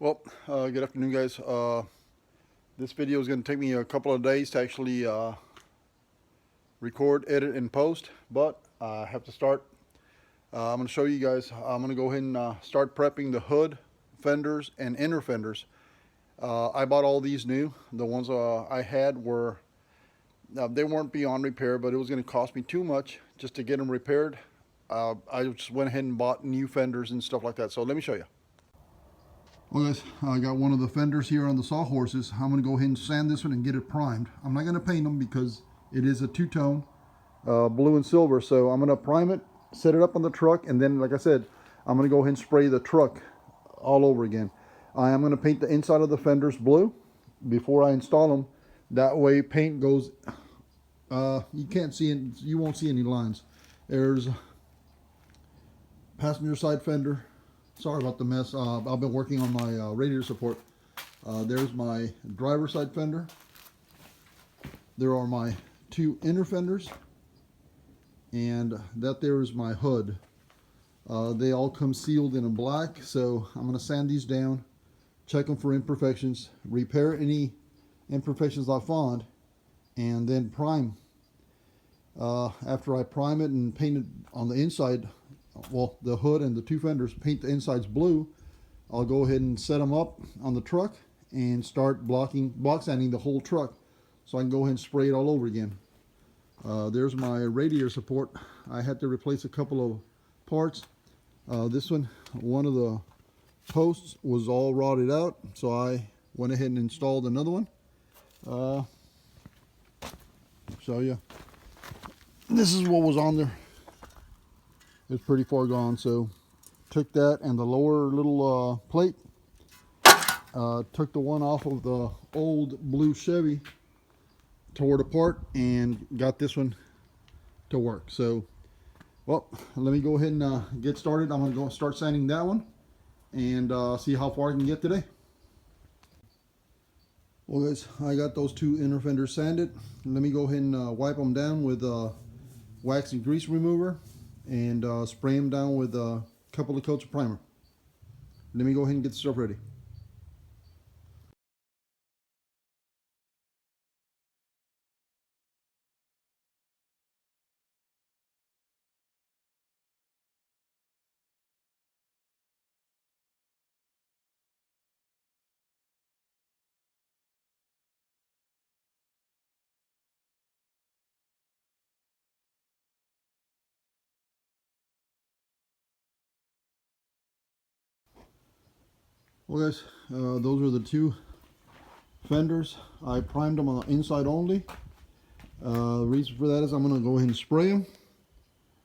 Well, good afternoon, guys. This video is going to take me a couple of days to actually record, edit, and post, but I have to start. I'm going to show you guys. I'm going to go ahead and start prepping the hood, fenders, and inner fenders. I bought all these new. The ones I had were, they weren't beyond repair, but it was going to cost me too much just to get them repaired. I just went ahead and bought new fenders and stuff like that. So let me show you. Well guys, I got one of the fenders here on the sawhorses. I'm going to go ahead and sand this one and get it primed. I'm not going to paint them because it is a two-tone, blue and silver. So I'm going to prime it, set it up on the truck, and then, like I said, I'm going to go ahead and spray the truck all over again. I am going to paint the inside of the fenders blue before I install them. That way paint goes, you can't see it, you won't see any lines. There's passenger side fender. Sorry about the mess. I've been working on my radiator support. There's my driver side fender. There are my two inner fenders. And that there is my hood. They all come sealed in a black. So I'm going to sand these down, check them for imperfections, repair any imperfections I found, and then prime. After I prime it and paint it on the inside, well, the hood and the two fenders, paint the insides blue, I'll go ahead and set them up on the truck and start block sanding the whole truck so I can go ahead and spray it all over again. There's my radiator support. I had to replace a couple of parts. This one of the posts was all rotted out, so I went ahead and installed another one. Show you. This is what was on there. It's pretty far gone, so took that and the lower little plate, took the one off of the old blue Chevy, tore it apart, and got this one to work. So, well, let me go ahead and get started. I'm going to go start sanding that one and see how far I can get today. Well guys, I got those two inner fenders sanded. Let me go ahead and wipe them down with wax and grease remover and spray them down with a couple of coats of primer. Let me go ahead and get the stuff ready. Well guys, those are the two fenders. I primed them on the inside only. The reason for that is I'm going to go ahead and spray them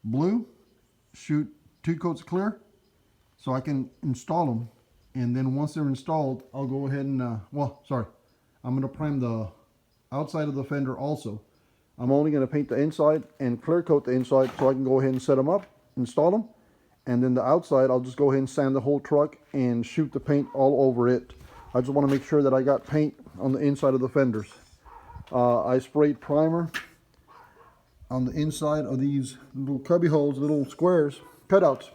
blue, shoot 2 coats of clear so I can install them, and then once they're installed I'll go ahead and I'm going to prime the outside of the fender also. I'm only going to paint the inside and clear coat the inside so I can go ahead and set them up, install them, and then the outside I'll just go ahead and sand the whole truck and shoot the paint all over it. I just want to make sure that I got paint on the inside of the fenders. I sprayed primer on the inside of these little cubby holes, little squares, cutouts.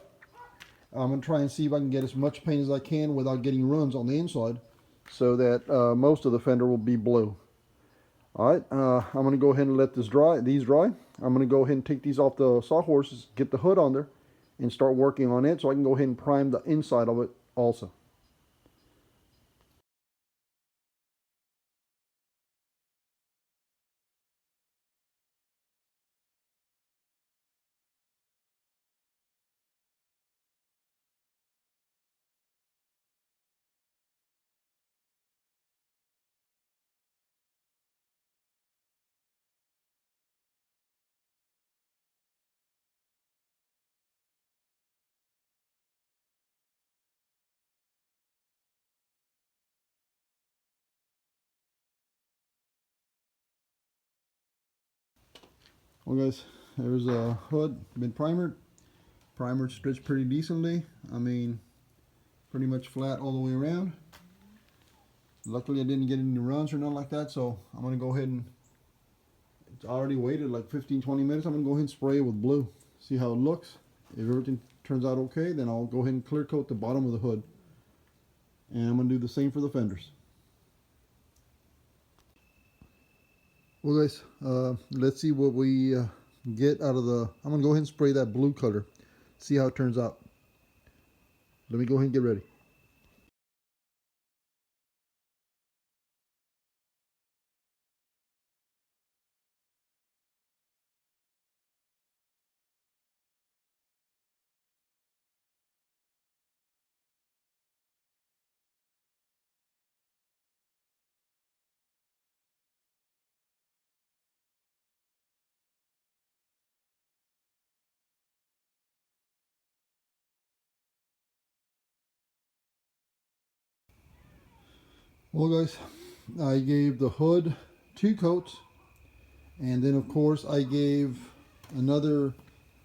I'm going to try and see if I can get as much paint as I can without getting runs on the inside so that most of the fender will be blue. Alright, I'm going to go ahead and let these dry. I'm going to go ahead and take these off the sawhorses, get the hood on there, and start working on it so I can go ahead and prime the inside of it also. Well guys, there's a hood, been primered. Primer stretched pretty decently. I mean, pretty much flat all the way around. Luckily I didn't get any runs or nothing like that, so I'm going to go ahead and, it's already waited like 15-20 minutes. I'm going to go ahead and spray it with blue, see how it looks. If everything turns out okay, then I'll go ahead and clear coat the bottom of the hood. And I'm going to do the same for the fenders. Well guys, let's see what we get out of the, I'm going to go ahead and spray that blue color. See how it turns out. Let me go ahead and get ready. Well guys, I gave the hood 2 coats, and then of course I gave another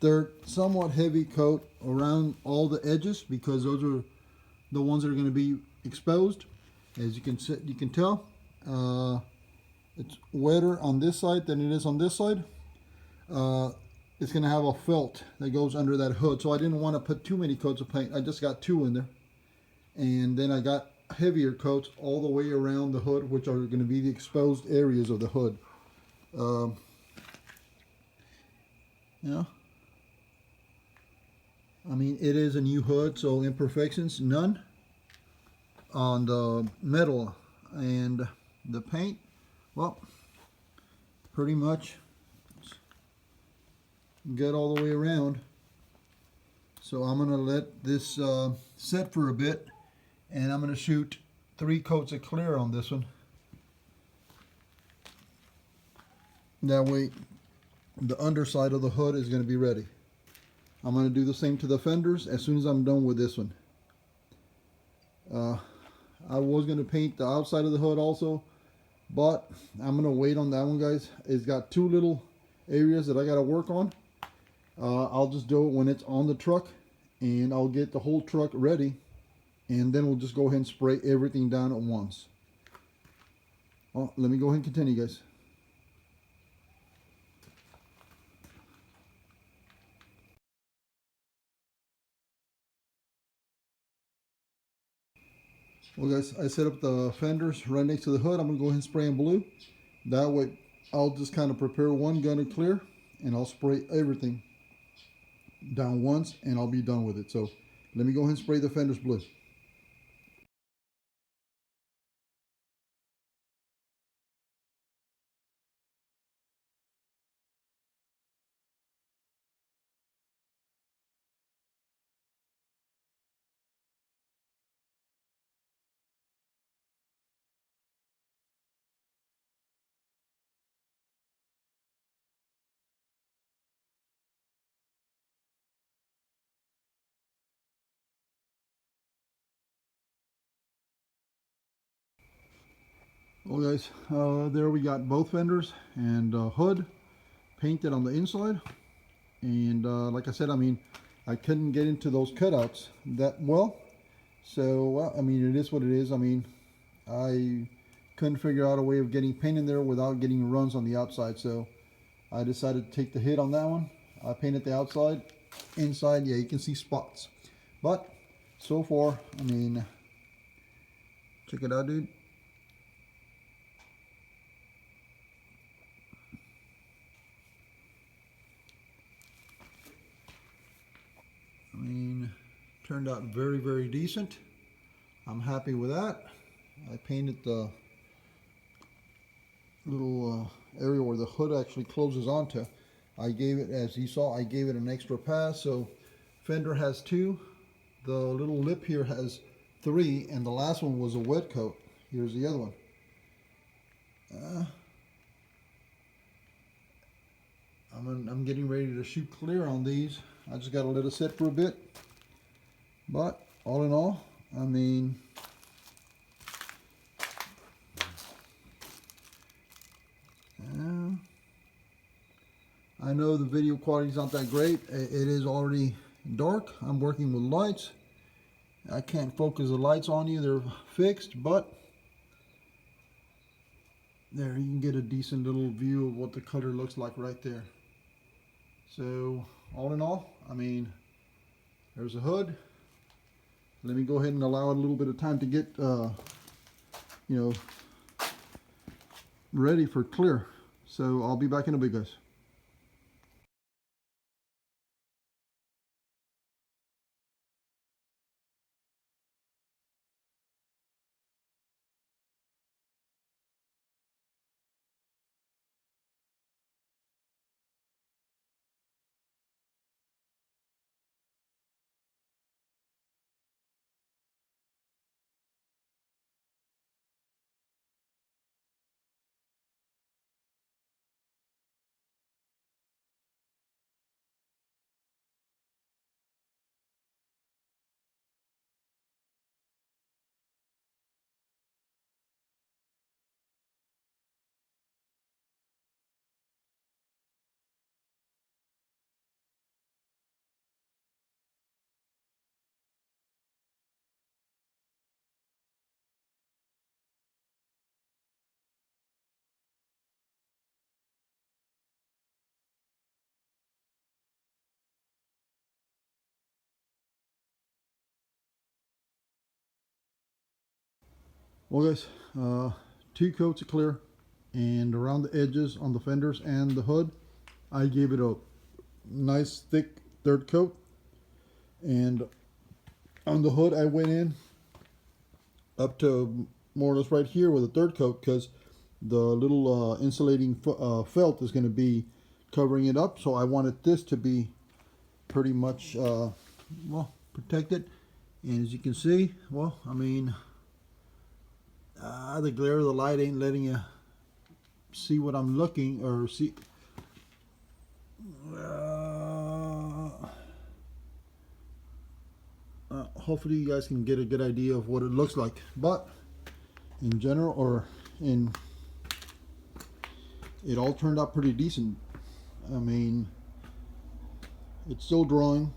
third somewhat heavy coat around all the edges, because those are the ones that are going to be exposed. As you can tell, it's wetter on this side than it is on this side. It's going to have a felt that goes under that hood, so I didn't want to put too many coats of paint. I just got 2 in there, and then I got heavier coats all the way around the hood, which are going to be the exposed areas of the hood. Yeah, I mean, it is a new hood, so imperfections none on the metal, and the paint, well, pretty much good all the way around. So I'm going to let this set for a bit, and I'm going to shoot 3 coats of clear on this one. That way the underside of the hood is going to be ready. I'm going to do the same to the fenders as soon as I'm done with this one. I was going to paint the outside of the hood also, but I'm going to wait on that one, guys. It's got 2 little areas that I got to work on. I'll just do it when it's on the truck, and I'll get the whole truck ready, and then we'll just go ahead and spray everything down at once. Well, let me go ahead and continue, guys. Well guys, I set up the fenders right next to the hood. I'm going to go ahead and spray them blue. That way I'll just kind of prepare one gun of clear, and I'll spray everything down once, and I'll be done with it. So let me go ahead and spray the fenders blue. Well guys, there we got both fenders and hood painted on the inside. And like I said, I mean, I couldn't get into those cutouts that well. So, I mean, it is what it is. I mean, I couldn't figure out a way of getting paint in there without getting runs on the outside. So I decided to take the hit on that one. I painted the outside. Inside, yeah, you can see spots. But so far, I mean, check it out, dude. I mean, turned out very, very decent. I'm happy with that. I painted the little area where the hood actually closes onto. I gave it, as you saw, I gave it an extra pass. So fender has 2. The little lip here has 3, and the last one was a wet coat. Here's the other one. I'm getting ready to shoot clear on these. I just got to let it sit for a bit. But all in all, I mean, I know the video quality is not that great. It is already dark. I'm working with lights. I can't focus the lights on you. They're fixed, but there you can get a decent little view of what the color looks like right there. So all in all, I mean, there's a hood. Let me go ahead and allow it a little bit of time to get, ready for clear. So I'll be back in a bit, guys. Well, guys, 2 coats of clear, and around the edges on the fenders and the hood, I gave it a nice thick 3rd coat, and on the hood I went in up to more or less right here with a 3rd coat, because the little insulating felt is going to be covering it up, so I wanted this to be pretty much well, protected. And as you can see, well, I mean, the glare of the light ain't letting you see what I'm looking or see. Hopefully you guys can get a good idea of what it looks like, but in general, it all turned out pretty decent. I mean, it's still drawing.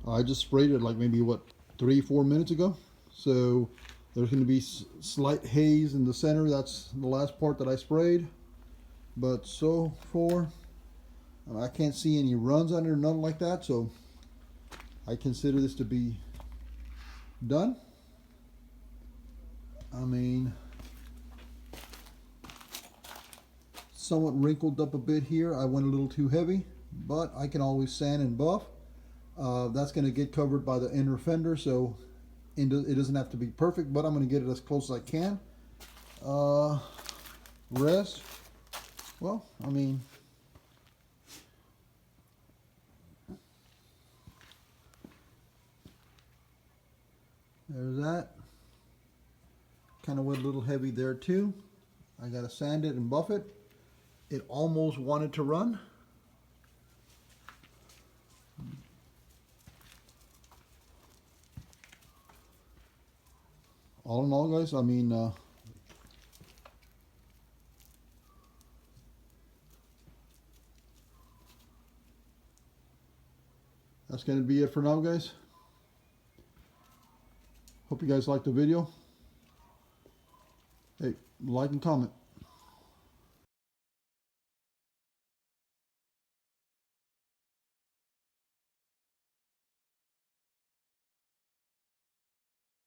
I just sprayed it like maybe what, 3-4 minutes ago, so there's going to be slight haze in the center. That's the last part that I sprayed, but so far I can't see any runs on it or nothing like that, so I consider this to be done. I mean, somewhat wrinkled up a bit here. I went a little too heavy, but I can always sand and buff. That's going to get covered by the inner fender, so it doesn't have to be perfect, but I'm going to get it as close as I can. Rest, well, I mean, there's that. Kind of went a little heavy there too. I got to sand it and buff it. It almost wanted to run. All in all, guys, I mean, that's going to be it for now, guys. Hope you guys liked the video. Hey, like and comment.